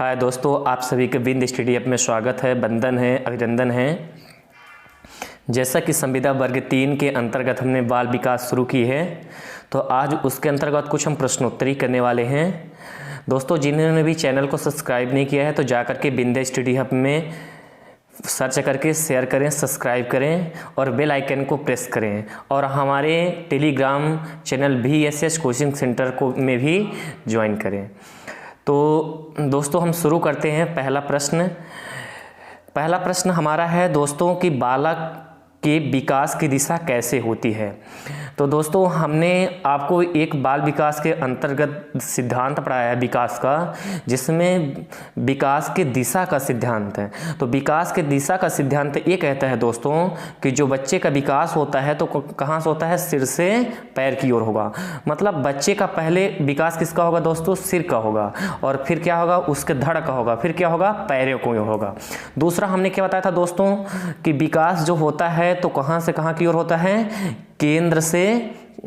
हाय दोस्तों, आप सभी के बिंद स्टडी ऐप में स्वागत है, वंदन है, अभिनंदन है। जैसा कि संविदा वर्ग 3 के अंतर्गत हमने बाल विकास शुरू की है, तो आज उसके अंतर्गत कुछ हम प्रश्नोत्तरी करने वाले हैं। दोस्तों, जिन्होंने भी चैनल को सब्सक्राइब नहीं किया है तो जा करके बिंद स्टडी ऐप में सर्च करके शेयर करें, सब्सक्राइब करें और बेल आइकन को प्रेस करें, और हमारे Telegram channel VSS coaching centre को में भी ज्वाइन करें। तो दोस्तों, हम शुरू करते हैं। पहला प्रश्न हमारा है दोस्तों कि बालक के विकास की दिशा कैसे होती है। तो दोस्तों, हमने आपको एक बाल विकास के अंतर्गत सिद्धांत पढ़ाया है विकास का, जिसमें विकास के दिशा का सिद्धांत है। तो विकास के दिशा का सिद्धांत ये कहता है दोस्तों कि जो बच्चे का विकास होता है तो कहाँ से होता है, सिर से पैर की ओर होगा। मतलब बच्चे का पहले विकास किसका होगा दोस्तों, सिर का होगा, और फिर क्या होगा, उसके धड़ का होगा, फिर क्या होगा, पैरों को होगा। दूसरा हमने क्या बताया था दोस्तों कि विकास जो होता है तो कहाँ से कहाँ की ओर होता है, केंद्र से।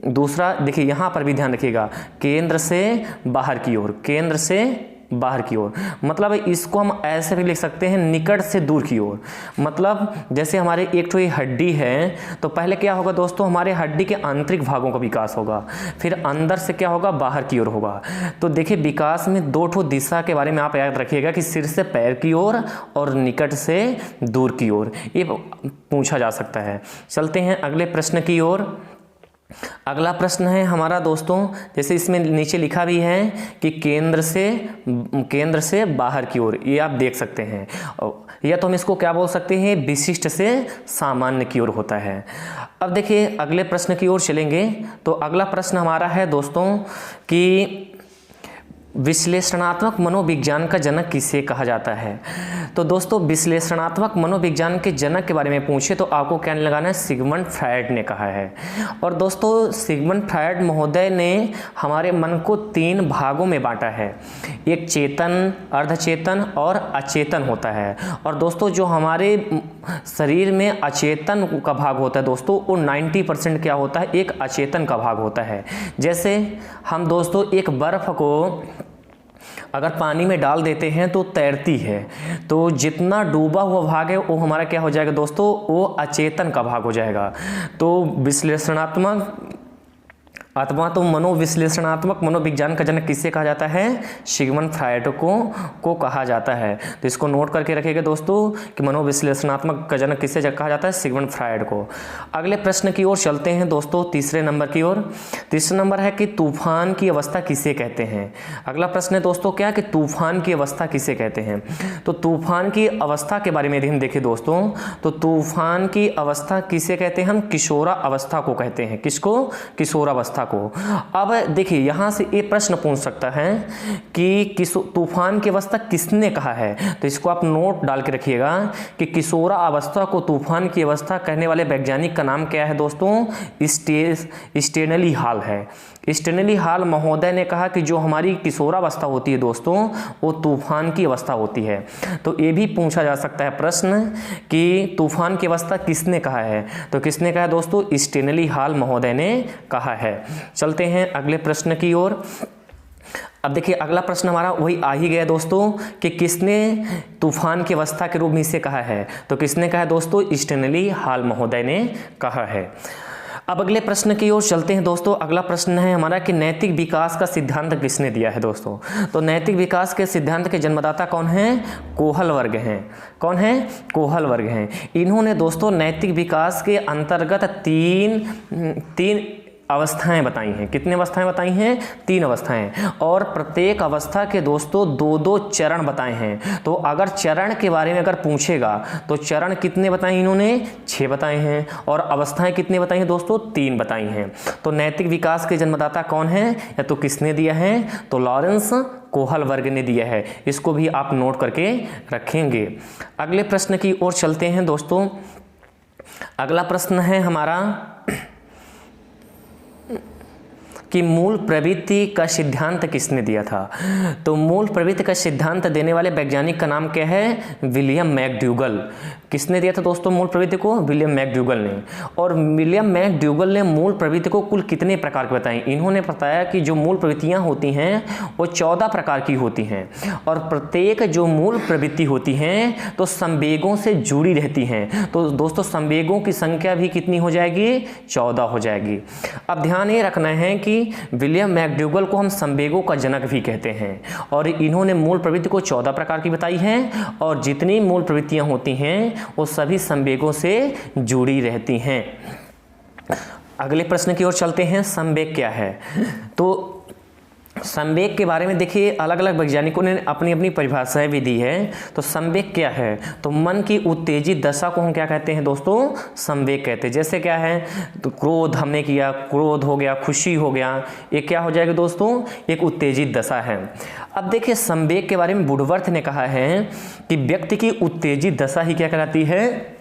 दूसरा देखिए, यहाँ पर भी ध्यान रखिएगा, केंद्र से बाहर की ओर, केंद्र से बाहर की ओर। मतलब इसको हम ऐसे भी लिख सकते हैं, निकट से दूर की ओर। मतलब जैसे हमारे एक तो ये हड्डी है, तो पहले क्या होगा दोस्तों, हमारे हड्डी के आंतरिक भागों का विकास होगा, फिर अंदर से क्या होगा, बाहर की ओर होगा। तो देखिए, विकास में दो ठो दिशा के बारे में आप याद रखिएगा कि सिर से पैर की ओर और निकट से दूर की ओर, ये पूछा जा सकता है। चलते हैं अगले प्रश्न की ओर। अगला प्रश्न है हमारा दोस्तों, जैसे इसमें नीचे लिखा भी है कि केंद्र से बाहर की ओर, ये आप देख सकते हैं। या तो हम इसको क्या बोल सकते हैं, विशिष्ट से सामान्य की ओर होता है। अब देखिए अगले प्रश्न की ओर चलेंगे। तो अगला प्रश्न हमारा है दोस्तों कि विश्लेषणात्मक मनोविज्ञान का जनक किसे कहा जाता है। तो दोस्तों, विश्लेषणात्मक मनोविज्ञान के जनक के बारे में पूछे तो आपको क्या लगाना है, सिगमंड फ्रायड ने कहा है। और दोस्तों, सिगमंड फ्रायड महोदय ने हमारे मन को 3 भागों में बांटा है। एक चेतन, अर्धचेतन और अचेतन होता है। और दोस्तों, जो हमारे शरीर में अचेतन का भाग होता है दोस्तों, वो 90% क्या होता है, एक अचेतन का भाग होता है। जैसे हम दोस्तों एक बर्फ को अगर पानी में डाल देते हैं तो तैरती है, तो जितना डूबा हुआ भाग है वो हमारा क्या हो जाएगा दोस्तों, वो अचेतन का भाग हो जाएगा। तो विश्लेषणात्मक अथवा तो मनोविश्लेषणात्मक मनोविज्ञान का जनक किससे कहा जाता है, सिगमंड फ्रायड को कहा जाता है। तो इसको नोट करके रखिएगा दोस्तों कि मनोविश्लेषणात्मक का जनक किससे कहा जाता है, सिगमंड फ्रायड को। अगले प्रश्न की ओर चलते हैं दोस्तों, तीसरे नंबर की ओर। तीसरा नंबर है कि तूफान की अवस्था किसे कहते हैं। अगला प्रश्न है दोस्तों क्या, कि तूफान की अवस्था किसे कहते हैं। तो तूफान की अवस्था के बारे में यदि हम देखें दोस्तों, तो तूफान की अवस्था किसे कहते हैं, हम किशोरा अवस्था को कहते हैं। किसको, किशोरावस्था को। अब देखिए, यहां से ये प्रश्न पूछ सकता है कि तूफान की अवस्था किसने कहा है। तो इसको आप नोट डाल के रखिएगा कि किशोरा अवस्था को तूफान की अवस्था कहने वाले वैज्ञानिक का नाम क्या है दोस्तों, स्टेनली हॉल है। स्टेनली हॉल महोदय ने कहा कि जो हमारी किशोरावस्था होती है दोस्तों, वो तूफान की अवस्था होती है। तो ये भी पूछा जा सकता है प्रश्न कि तूफान की अवस्था किसने कहा है। तो किसने कहा है दोस्तों, स्टेनली हॉल महोदय ने कहा है। चलते हैं अगले प्रश्न की ओर। अब देखिए, अगला प्रश्न हमारा वही आ ही गया दोस्तों कि किसने तूफान की अवस्था के रूप में इसे कहा है। तो किसने कहा है दोस्तों, स्टेनली हॉल महोदय ने कहा है। अब अगले प्रश्न की ओर चलते हैं दोस्तों। अगला प्रश्न है हमारा कि नैतिक विकास का सिद्धांत किसने दिया है दोस्तों। तो नैतिक विकास के सिद्धांत के जन्मदाता कौन है, कोहल वर्ग हैं। कौन है, कोहल वर्ग हैं। इन्होंने दोस्तों नैतिक विकास के अंतर्गत तीन अवस्थाएं बताई हैं। कितनी अवस्थाएं बताई हैं, 3 अवस्थाएं, और प्रत्येक अवस्था के दोस्तों 2-2 चरण बताए हैं। तो अगर चरण के बारे में अगर पूछेगा तो चरण कितने बताए इन्होंने, 6 बताए हैं, और अवस्थाएं कितनी बताई हैं दोस्तों, 3 बताई हैं। तो नैतिक विकास के जन्मदाता कौन है, या तो किसने दिया है, तो लॉरेंस कोहल वर्ग ने दिया है। इसको भी आप नोट करके रखेंगे। अगले प्रश्न की ओर चलते हैं दोस्तों। अगला प्रश्न है हमारा कि मूल प्रवृत्ति का सिद्धांत किसने दिया था। तो मूल प्रवृत्ति का सिद्धांत देने वाले वैज्ञानिक का नाम क्या है, विलियम मैकडूगल। किसने दिया था दोस्तों मूल प्रवृत्ति को, विलियम मैकडूगल ने। और विलियम मैकडूगल ने मूल प्रवृत्ति को कुल कितने प्रकार के बताई, इन्होंने बताया कि जो मूल प्रवृत्तियां होती हैं वो 14 प्रकार की होती हैं, और प्रत्येक जो मूल प्रवृत्ति होती हैं तो संवेगों से जुड़ी रहती हैं। तो दोस्तों संवेगों की संख्या भी कितनी हो जाएगी, 14 हो जाएगी। अब ध्यान ये रखना है कि विलियम मैकडूगल को हम संवेगों का जनक भी कहते हैं, और इन्होंने मूल प्रवृत्ति को 14 प्रकार की बताई है, और जितनी मूल प्रवृत्तियां होती हैं वो सभी संवेगों से जुड़ी रहती हैं। अगले प्रश्न की ओर चलते हैं, संवेग क्या है। तो संवेग के बारे में देखिए अलग अलग वैज्ञानिकों ने अपनी अपनी परिभाषाएं भी दी है। तो संवेग क्या है, तो मन की उत्तेजित दशा को हम क्या कहते हैं दोस्तों, संवेग कहते हैं। जैसे क्या है, तो क्रोध हमने किया, क्रोध हो गया, खुशी हो गया, ये क्या हो जाएगा दोस्तों, एक उत्तेजित दशा है। अब देखिए संवेग के बारे में वुडवर्थ ने कहा है कि व्यक्ति की उत्तेजित दशा ही क्या कहलाती है,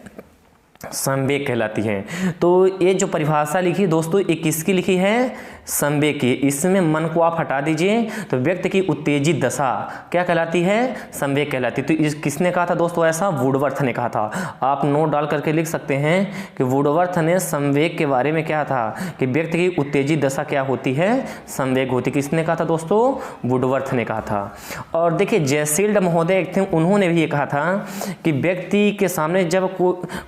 संवेग कहलाती है। तो ये जो परिभाषा लिखी दोस्तों ये किसकी लिखी है, संवेग की। इसमें मन को आप हटा दीजिए तो व्यक्ति की उत्तेजित दशा क्या कहलाती है, संवेग कहलाती है। तो इस किसने कहा था दोस्तों, ऐसा वुडवर्थ ने कहा था। आप नोट डाल करके लिख सकते हैं कि वुडवर्थ ने संवेग के बारे में क्या था कि व्यक्ति की उत्तेजित दशा क्या होती है, संवेग होती। किसने कहा था दोस्तों, वुडवर्थ ने कहा था। और देखिए जयसील्ड महोदय थे, उन्होंने भी ये कहा था कि व्यक्ति के सामने जब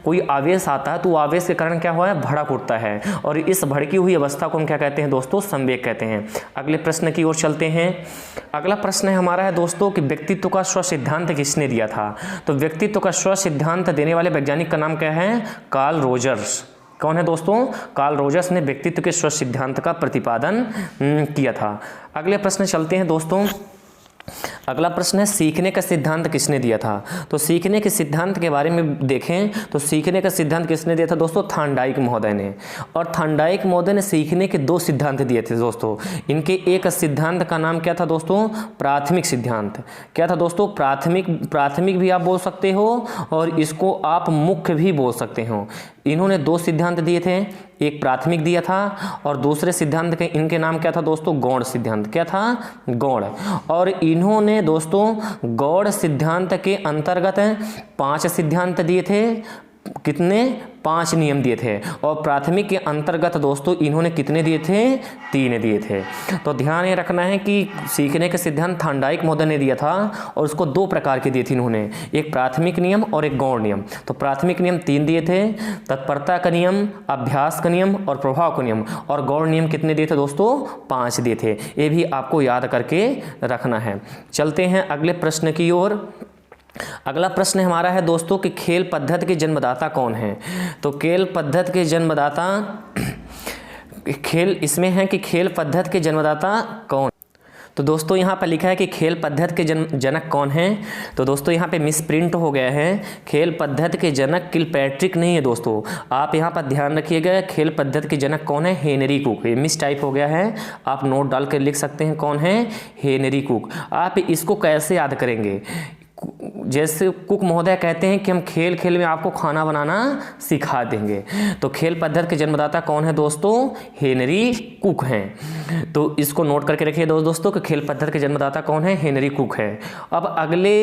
कोई आवेश आता है तो आवेश के कारण क्या हुआ है, भड़क उठता है, और इस भड़की हुई अवस्था को हम क्या कहते हैं दोस्तों, संवेग कहते हैं। अगले प्रश्न की ओर चलते हैं। अगला प्रश्न हमारा है दोस्तों कि व्यक्तित्व का स्व सिद्धांत किसने दिया था। तो व्यक्तित्व का स्व सिद्धांत देने वाले वैज्ञानिक का नाम क्या है, कार्ल रोजर्स। कौन है दोस्तों, कार्ल रोजर्स ने व्यक्तित्व के स्व सिद्धांत का प्रतिपादन किया था। अगले प्रश्न चलते हैं दोस्तों। अगला प्रश्न है सीखने का सिद्धांत किसने दिया था। तो सीखने के सिद्धांत के बारे में देखें तो सीखने का सिद्धांत किसने दिया था दोस्तों, थॉर्नडाइक महोदय ने। और थॉर्नडाइक महोदय ने सीखने के 2 सिद्धांत दिए थे दोस्तों। इनके एक सिद्धांत का नाम क्या था दोस्तों, प्राथमिक सिद्धांत। क्या था दोस्तों, प्राथमिक भी आप बोल सकते हो और इसको आप मुख्य भी बोल सकते हो। इन्होंने 2 सिद्धांत दिए थे, एक प्राथमिक दिया था और दूसरे सिद्धांत के इनके नाम क्या था दोस्तों, गौड़ सिद्धांत। क्या था, गौड़। और इन्होंने दोस्तों गौड़ सिद्धांत के अंतर्गत 5 सिद्धांत दिए थे। कितने, 5 नियम दिए थे। और प्राथमिक के अंतर्गत दोस्तों इन्होंने कितने दिए थे, 3 दिए थे। तो ध्यान ये रखना है कि सीखने के सिद्धांत थॉर्नडाइक महोदय ने दिया था और उसको 2 प्रकार के दिए थे इन्होंने, एक प्राथमिक नियम और एक गौड़ नियम। तो प्राथमिक नियम 3 दिए थे, तत्परता का नियम, अभ्यास का नियम और प्रभाव का नियम। और गौड़ नियम कितने दिए थे दोस्तों, 5 दिए थे। ये भी आपको याद करके रखना है। चलते हैं अगले प्रश्न की ओर। अगला प्रश्न हमारा है दोस्तों कि खेल पद्धति के जन्मदाता कौन है। तो खेल पद्धति के जन्मदाता, खेल इसमें है कि खेल पद्धति के जन्मदाता कौन। तो दोस्तों यहाँ पर लिखा है कि खेल पद्धति के जनक कौन है। तो दोस्तों यहाँ पे मिस प्रिंट हो गया है, खेल पद्धति के जनक किलपैट्रिक नहीं है दोस्तों। आप यहाँ पर ध्यान रखिएगा, खेल पद्धति के जनक कौन है, हेनरी कुक। ये मिस टाइप हो गया है, आप नोट डाल कर लिख सकते हैं कौन है, हेनरी कुक। आप इसको कैसे याद करेंगे, जैसे कुक महोदय कहते हैं कि हम खेल खेल में आपको खाना बनाना सिखा देंगे। तो खेल पद्धति के जन्मदाता कौन है दोस्तों, हेनरी कुक हैं। तो इसको नोट करके रखिए दोस्तों कि खेल पद्धति के जन्मदाता कौन है, हेनरी कुक है। अब अगले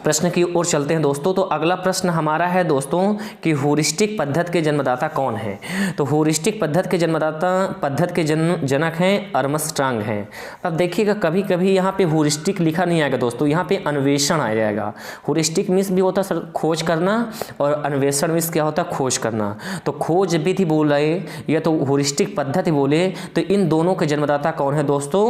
प्रश्न की ओर चलते हैं दोस्तों। तो अगला प्रश्न हमारा है दोस्तों कि ह्यूरिस्टिक पद्धति के जन्मदाता कौन है। तो ह्यूरिस्टिक पद्धति के जन्मदाता, पद्धति के जनक हैं आर्मस्ट्रांग हैं। अब देखिएगा कभी कभी यहाँ पे ह्यूरिस्टिक लिखा नहीं आएगा दोस्तों, यहाँ पे अन्वेषण आ जाएगा। ह्यूरिस्टिक मीन्स भी होता है खोज करना और अन्वेषण मीन्स क्या होता है, खोज करना। तो खोज विधि बोले या तो ह्यूरिस्टिक पद्धति बोले तो इन दोनों के जन्मदाता कौन है दोस्तों,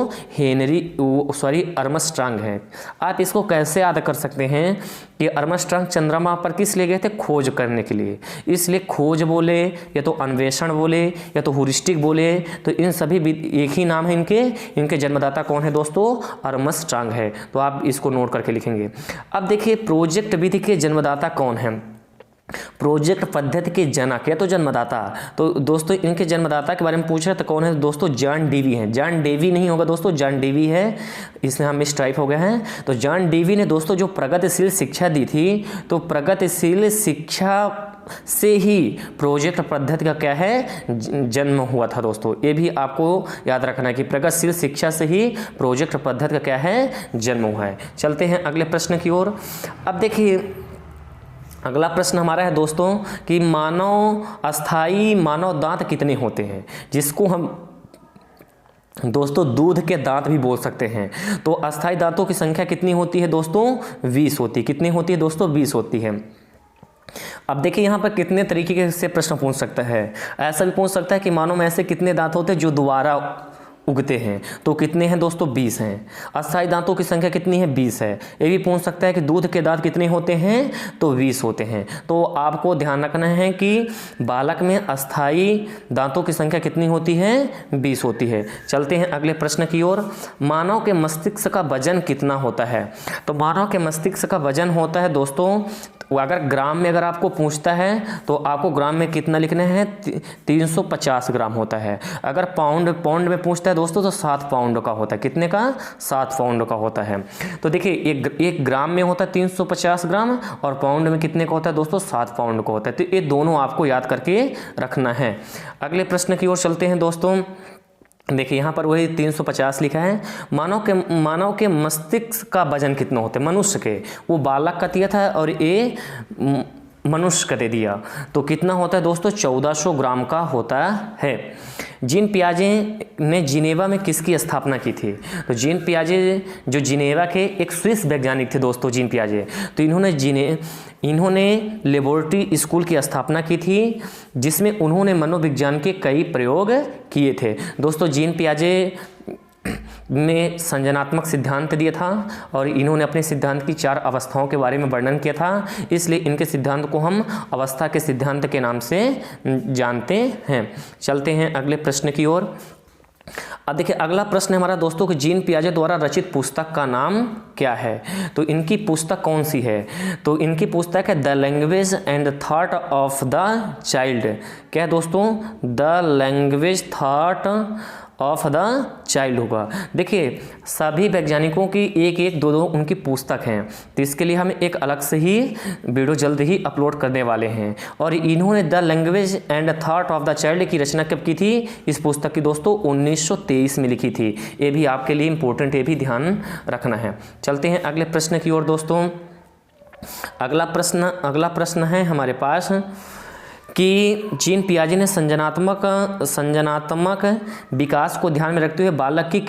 आर्मस्ट्रांग है। आप इसको कैसे याद कर सकते हैं कि आर्मस्ट्रांग चंद्रमा पर किस लिए गए थे, खोज करने के लिए। इसलिए खोज बोले या तो अन्वेषण बोले या तो ह्यूरिस्टिक बोले, तो इन सभी एक ही नाम है इनके जन्मदाता कौन है दोस्तों, आर्मस्ट्रांग है। तो आप इसको नोट करके लिखेंगे। अब देखिए प्रोजेक्ट विधि के जन्मदाता कौन है। प्रोजेक्ट पद्धति के जनक या तो जन्मदाता, तो दोस्तों इनके जन्मदाता के बारे में पूछ रहे तो कौन है दोस्तों, जॉन डेवी हैं। जॉन डेवी नहीं होगा दोस्तों, जॉन डेवी है, इसमें हम स्ट्राइप हो गए हैं। तो जॉन डेवी ने दोस्तों जो प्रगतिशील शिक्षा दी थी, तो प्रगतिशील शिक्षा से ही प्रोजेक्ट पद्धति का क्या है, जन्म हुआ था दोस्तों। ये भी आपको याद रखना है कि प्रगतिशील शिक्षा से ही प्रोजेक्ट पद्धति का क्या है, जन्म हुआ है। चलते हैं अगले प्रश्न की ओर। अब देखिए अगला प्रश्न हमारा है दोस्तों कि अस्थाई मानव दांत कितने होते हैं, जिसको हम दोस्तों दूध के दांत भी बोल सकते हैं। तो अस्थाई दांतों की संख्या कितनी होती है दोस्तों, 20 होती है। कितनी होती है दोस्तों, 20 होती है। अब देखिए यहाँ पर कितने तरीके से प्रश्न पूछ सकता है। ऐसा भी पूछ सकता है कि मानो में ऐसे कितने दांत होते हैं जो दोबारा उगते हैं, तो कितने हैं दोस्तों, 20 हैं। अस्थाई दांतों की संख्या कितनी है, 20 है। ये भी पूछ सकता है कि दूध के दांत कितने होते हैं, तो 20 होते हैं। तो आपको ध्यान रखना है कि बालक में अस्थाई दांतों की संख्या कितनी होती है, 20 होती है। चलते हैं अगले प्रश्न की ओर। मानव के मस्तिष्क का वजन कितना होता है। तो मानव के मस्तिष्क का वजन होता है दोस्तों, अगर ग्राम में अगर आपको पूछता है तो आपको ग्राम में कितना लिखना है, 350 ग्राम होता है। अगर पाउंड में पूछता है दोस्तों तो 7 पाउंड का होता है। कितने का, 7 पाउंड का होता है। तो देखिए एक ग्राम में होता है 350 ग्राम और पाउंड में कितने का होता है दोस्तों, 7 पाउंड का होता है। तो ये दोनों आपको याद करके रखना है। अगले प्रश्न की ओर चलते हैं दोस्तों। देखिए यहाँ पर वही 350 लिखा है। मानव के मस्तिष्क का वजन कितना होता है, मनुष्य के, वो बालक का दिया था और ये मनुष्य का दे दिया। तो कितना होता है दोस्तों, 1400 ग्राम का होता है। जीन पियाजे ने जिनेवा में किसकी स्थापना की थी। तो जीन पियाजे जो जिनेवा के एक स्विस वैज्ञानिक थे दोस्तों, जीन पियाजे। तो इन्होंने लेबोरेटरी स्कूल की स्थापना की थी, जिसमें उन्होंने मनोविज्ञान के कई प्रयोग किए थे। दोस्तों जीन पियाजे ने संज्ञानात्मक सिद्धांत दिया था और इन्होंने अपने सिद्धांत की 4 अवस्थाओं के बारे में वर्णन किया था, इसलिए इनके सिद्धांत को हम अवस्था के सिद्धांत के नाम से जानते हैं। चलते हैं अगले प्रश्न की ओर। अब देखिए अगला प्रश्न है हमारा दोस्तों कि जीन पियाजे द्वारा रचित पुस्तक का नाम क्या है। तो इनकी पुस्तक कौन सी है। तो इनकी पुस्तक है the language and thought of the child. क्या है दोस्तों, the language thought of the child होगा। देखिए सभी वैज्ञानिकों की एक दो उनकी पुस्तक हैं, तो इसके लिए हम एक अलग से ही वीडियो जल्द ही अपलोड करने वाले हैं। और इन्होंने the language and thought of the child की रचना कब की थी, इस पुस्तक की दोस्तों 1923 में लिखी थी। ये भी आपके लिए इम्पोर्टेंट, ये भी ध्यान रखना है। चलते हैं अगले प्रश्न की ओर दोस्तों। अगला प्रश्न है हमारे पास कि जीन पियाजे ने संज्ञानात्मक विकास को ध्यान में रखते हुए बालक की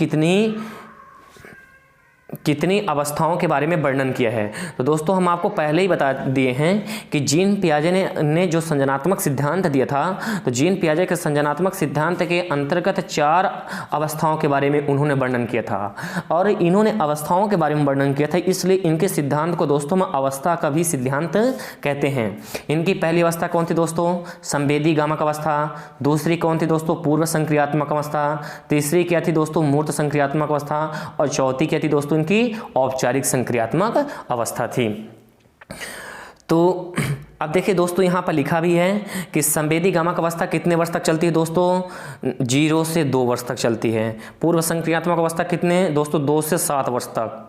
कितनी अवस्थाओं के बारे में वर्णन किया है। तो दोस्तों हम आपको पहले ही बता दिए हैं कि जीन पियाजे ने जो संज्ञानात्मक सिद्धांत दिया था, तो जीन पियाजे के संज्ञानात्मक सिद्धांत के अंतर्गत 4 अवस्थाओं के बारे में उन्होंने वर्णन किया था। और इन्होंने अवस्थाओं के बारे में वर्णन किया था, इसलिए इनके सिद्धांत को दोस्तों हम अवस्था का भी सिद्धांत कहते हैं। इनकी पहली अवस्था कौन थी दोस्तों, संवेदी गामक अवस्था। दूसरी कौन थी दोस्तों, पूर्व संक्रियात्मक अवस्था। तीसरी क्या थी दोस्तों, मूर्त संक्रियात्मक अवस्था। और चौथी क्या थी दोस्तों, की औपचारिक संक्रियात्मक अवस्था थी। तो अब देखिए दोस्तों यहाँ पर लिखा भी है कि संवेदी गामक अवस्था कितने वर्ष तक चलती है दोस्तों, 0 से 2 वर्ष तक चलती है। पूर्व संक्रियात्मक अवस्था कितने दोस्तों, 2 से 7 वर्ष तक।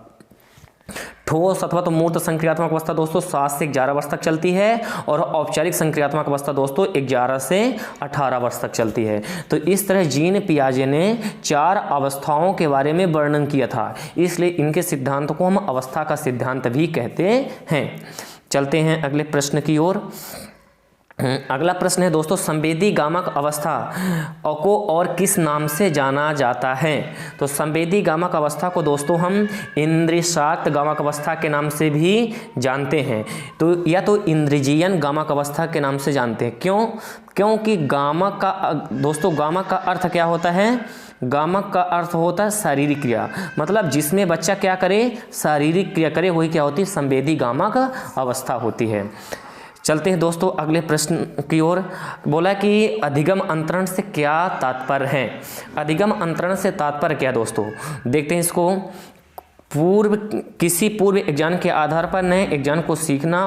ठोस अथवा तो मूर्त संक्रियात्मक अवस्था दोस्तों 7 से 11 वर्ष तक चलती है। और औपचारिक संक्रियात्मक अवस्था दोस्तों 11 से 18 वर्ष तक चलती है। तो इस तरह जीन पियाजे ने 4 अवस्थाओं के बारे में वर्णन किया था, इसलिए इनके सिद्धांत को हम अवस्था का सिद्धांत भी कहते हैं। चलते हैं अगले प्रश्न की ओर। अगला प्रश्न है दोस्तों, संवेदी गामक अवस्था को और किस नाम से जाना जाता है। तो संवेदी गामक अवस्था को दोस्तों हम इंद्रियशाक्त गामक अवस्था के नाम से भी जानते हैं। तो या तो इंद्रिजीयन गामक अवस्था के नाम से जानते हैं। क्योंकि गामक का दोस्तों, गामक का अर्थ क्या होता है, गामक का अर्थ होता है शारीरिक क्रिया, मतलब जिसमें बच्चा क्या करे, शारीरिक क्रिया करे, वही क्या होती है, संवेदी गामक अवस्था होती है। चलते हैं दोस्तों अगले प्रश्न की ओर। बोला कि अधिगम अंतरण से क्या तात्पर्य है। अधिगम अंतरण से तात्पर्य क्या दोस्तों, देखते हैं इसको। किसी पूर्व ज्ञान के आधार पर नए ज्ञान को सीखना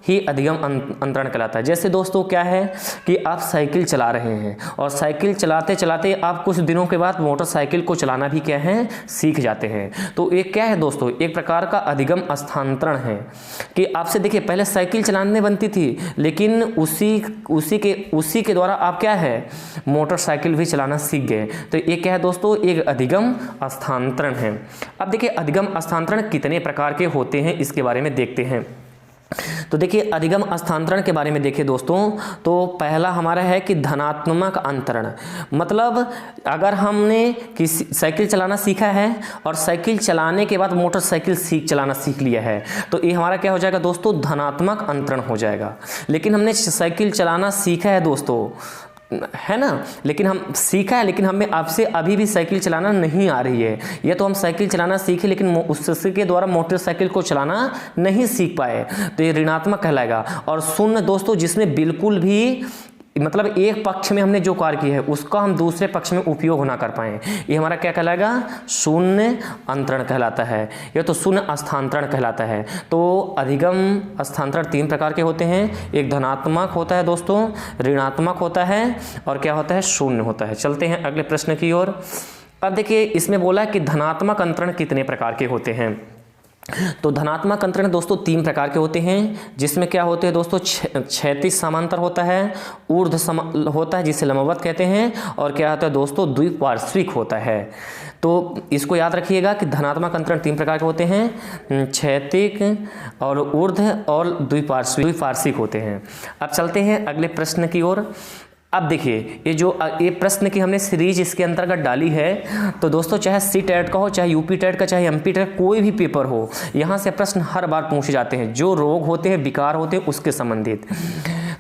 ही अधिगम अंतरण कहलाता है। जैसे दोस्तों क्या है कि आप साइकिल चला रहे हैं और साइकिल चलाते चलाते आप कुछ दिनों के बाद मोटरसाइकिल को चलाना भी क्या है, सीख जाते हैं। तो ये क्या है दोस्तों, एक प्रकार का अधिगम स्थानांतरण है कि आपसे देखिए पहले साइकिल चलाने बनती थी, लेकिन उसी के द्वारा आप क्या है, मोटरसाइकिल भी चलाना सीख गए। तो ये क्या है दोस्तों, एक अधिगम स्थानांतरण है। अब देखिए अधिगम स्थानांतरण कितने प्रकार के होते हैं इसके बारे में देखते हैं। तो देखिए अधिगम स्थानांतरण के बारे में देखिए दोस्तों, तो पहला हमारा है कि धनात्मक अंतरण। मतलब अगर हमने किसी साइकिल चलाना सीखा है और साइकिल चलाने के बाद मोटरसाइकिल चलाना सीख लिया है, तो ये हमारा क्या हो जाएगा दोस्तों, धनात्मक अंतरण हो जाएगा। लेकिन हमने साइकिल चलाना सीखा है दोस्तों, है ना, लेकिन हम सीखा है, लेकिन हमें आपसे अभी भी साइकिल चलाना नहीं आ रही है, या तो हम साइकिल चलाना सीखे लेकिन उसके द्वारा मोटरसाइकिल को चलाना नहीं सीख पाए, तो ये ऋणात्मक कहलाएगा। और शून्य दोस्तों, जिसमें बिल्कुल भी मतलब एक पक्ष में हमने जो कार्य किया है उसका हम दूसरे पक्ष में उपयोग ना कर पाए, ये हमारा क्या कहलाएगा, शून्य अंतरण कहलाता है, या तो शून्य स्थानांतरण कहलाता है। तो अधिगम स्थानांतरण 3 प्रकार के होते हैं, एक धनात्मक होता है दोस्तों, ऋणात्मक होता है, और क्या होता है, शून्य होता है। चलते हैं अगले प्रश्न की ओर। अब देखिए इसमें बोला है कि धनात्मक अंतरण कितने प्रकार के होते हैं। तो धनात्मक अंतरण दोस्तों 3 प्रकार के होते हैं, जिसमें क्या होते हैं दोस्तों, क्षैतिज समांतर होता है, ऊर्ध्व होता है जिसे लंबवत कहते हैं, और क्या होता है दोस्तों, द्विपार्श्विक होता है। तो इसको याद रखिएगा कि धनात्मक अंतरण 3 प्रकार के होते हैं, क्षैतिज और ऊर्ध्व और द्विपार्श्विक होते हैं। अब चलते हैं अगले प्रश्न की ओर। अब देखिए ये प्रश्न की हमने सीरीज इसके अंतर्गत डाली है। तो दोस्तों चाहे सी टेट का हो, चाहे यूपी टेट का, चाहे एमपी टेट, कोई भी पेपर हो, यहाँ से प्रश्न हर बार पूछे जाते हैं। जो रोग होते हैं, विकार होते हैं, उसके संबंधित।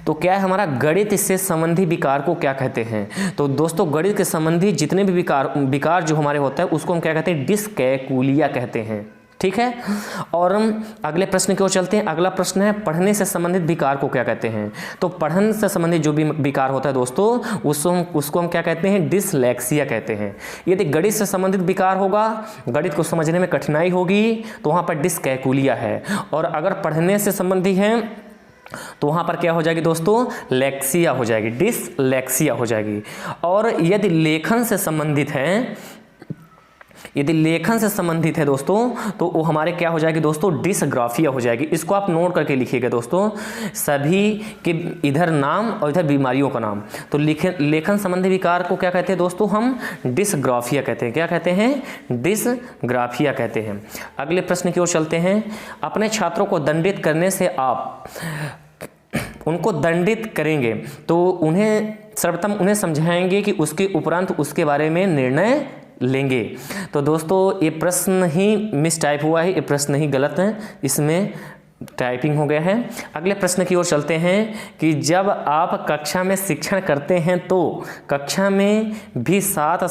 तो क्या है हमारा, गणित से संबंधी विकार को क्या कहते हैं। तो दोस्तों गणित के संबंधी जितने भी विकार जो हमारे होता है उसको हम क्या कहते हैं, डिस्कैलकुलिया कहते हैं। ठीक है, और अगले प्रश्न की ओर चलते हैं। अगला प्रश्न है, पढ़ने से संबंधित विकार को क्या कहते हैं। तो पढ़ने से संबंधित जो भी विकार होता है दोस्तों, उसको हम क्या कहते हैं, डिसलेक्सिया कहते हैं। यदि गणित से संबंधित विकार होगा, गणित को समझने में कठिनाई होगी, तो वहाँ पर डिसकैलकुलिया है। और अगर पढ़ने से संबंधी है तो वहाँ पर क्या हो जाएगी दोस्तों, लेक्सिया हो जाएगी, डिसलेक्सिया हो जाएगी। और यदि लेखन से संबंधित है दोस्तों, तो वो हमारे क्या हो जाएगी दोस्तों, डिसग्राफिया हो जाएगी। इसको आप नोट करके लिखिएगा दोस्तों, सभी के इधर नाम और इधर बीमारियों का नाम। तो लेखन संबंधी विकार को क्या कहते हैं दोस्तों, हम डिसग्राफिया कहते हैं। क्या कहते हैं, डिसग्राफिया कहते हैं। अगले प्रश्न की ओर चलते हैं। अपने छात्रों को दंडित करने से आप उनको दंडित करेंगे तो सर्वप्रथम उन्हें समझाएंगे कि उसके उपरांत उसके बारे में निर्णय लेंगे। तो दोस्तों ये प्रश्न ही मिस टाइप हुआ है, ये प्रश्न ही गलत है, इसमें टाइपिंग हो गया है। अगले प्रश्न की ओर चलते हैं कि जब आप कक्षा में शिक्षण करते हैं तो कक्षा में भी साथ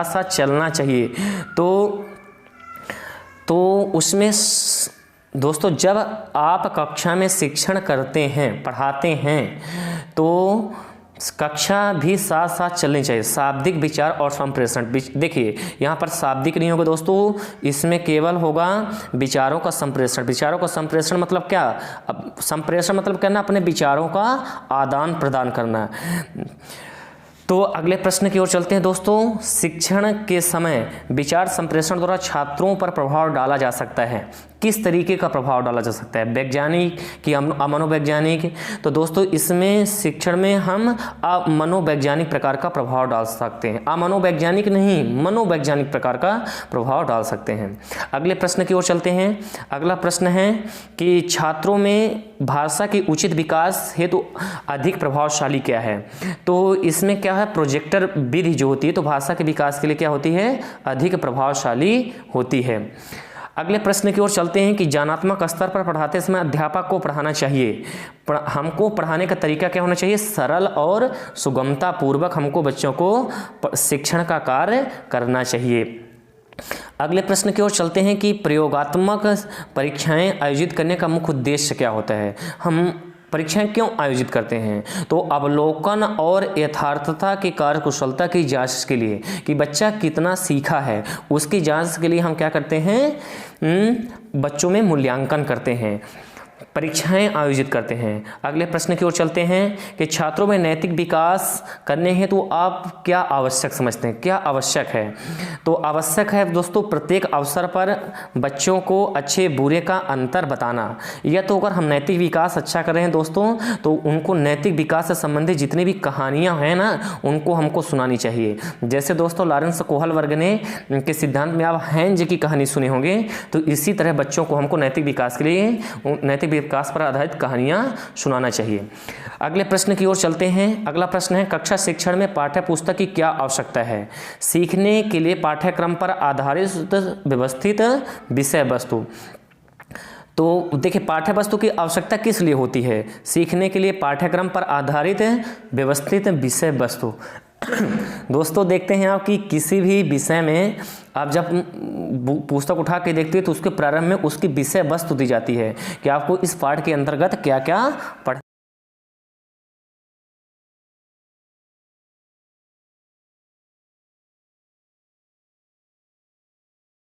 साथ चलना चाहिए। तो उसमें दोस्तों जब आप कक्षा में शिक्षण करते हैं, पढ़ाते हैं, तो कक्षा भी साथ साथ चलनी चाहिए। शाब्दिक विचार और संप्रेषण, देखिए यहाँ पर शाब्दिक नहीं होगा दोस्तों, इसमें केवल होगा विचारों का संप्रेषण। विचारों का संप्रेषण मतलब क्या, अब संप्रेषण मतलब करना, अपने विचारों का आदान प्रदान करना। तो अगले प्रश्न की ओर चलते हैं दोस्तों। शिक्षण के समय विचार संप्रेषण द्वारा छात्रों पर प्रभाव डाला जा सकता है। किस तरीके का प्रभाव डाला जा सकता है, वैज्ञानिक कि अमनोवैज्ञानिक। तो दोस्तों इसमें शिक्षण में हम मनोवैज्ञानिक प्रकार का प्रभाव डाल सकते हैं, अमनोवैज्ञानिक नहीं, मनोवैज्ञानिक प्रकार का प्रभाव डाल सकते हैं। अगले प्रश्न की ओर चलते हैं। अगला प्रश्न है कि छात्रों में भाषा के उचित विकास हेतु अधिक प्रभावशाली क्या है। तो इसमें क्या है, प्रोजेक्टर विधि जो होती है तो भाषा के विकास के लिए क्या होती है, अधिक प्रभावशाली होती है। अगले प्रश्न की ओर चलते हैं कि ज्ञानात्मक स्तर पर पढ़ाते समय अध्यापक को पढ़ाना चाहिए, हमको पढ़ाने का तरीका क्या होना चाहिए, सरल और सुगमता पूर्वक हमको बच्चों को शिक्षण का कार्य करना चाहिए। अगले प्रश्न की ओर चलते हैं कि प्रयोगात्मक परीक्षाएं आयोजित करने का मुख्य उद्देश्य क्या होता है। हम परीक्षाएं क्यों आयोजित करते हैं? तो अवलोकन और यथार्थता की कार्यकुशलता की जांच के लिए कि बच्चा कितना सीखा है, उसकी जांच के लिए हम क्या करते हैं, बच्चों में मूल्यांकन करते हैं, परीक्षाएं आयोजित करते हैं। अगले प्रश्न की ओर चलते हैं कि छात्रों में नैतिक विकास करने हेतु तो आप क्या आवश्यक समझते हैं, क्या आवश्यक है? तो आवश्यक है दोस्तों प्रत्येक अवसर पर बच्चों को अच्छे बुरे का अंतर बताना, या तो अगर हम नैतिक विकास अच्छा कर रहे हैं दोस्तों तो उनको नैतिक विकास से संबंधित जितनी भी कहानियाँ हैं ना उनको हमको सुनानी चाहिए। जैसे दोस्तों लॉरेंस कोहलबर्ग ने के सिद्धांत में आप हैंज की कहानी सुने होंगे, तो इसी तरह बच्चों को हमको नैतिक विकास के लिए नैतिक विकास पर आधारित कहानियां सुनाना चाहिए। अगले प्रश्न की ओर चलते हैं। अगला प्रश्न है कक्षा शिक्षण में पाठ्य पुस्तक की क्या आवश्यकता है? सीखने के लिए पाठ्यक्रम पर आधारित व्यवस्थित विषय वस्तु। तो देखिए पाठ्य वस्तु की आवश्यकता किस लिए होती है? सीखने के लिए पाठ्यक्रम पर आधारित व्यवस्थित विषय वस्तु। दोस्तों देखते हैं आप कि किसी भी विषय में आप जब पुस्तक उठा के देखते हैं तो उसके प्रारंभ में उसकी विषय वस्तु दी जाती है कि आपको इस पाठ के अंतर्गत क्या क्या पढ़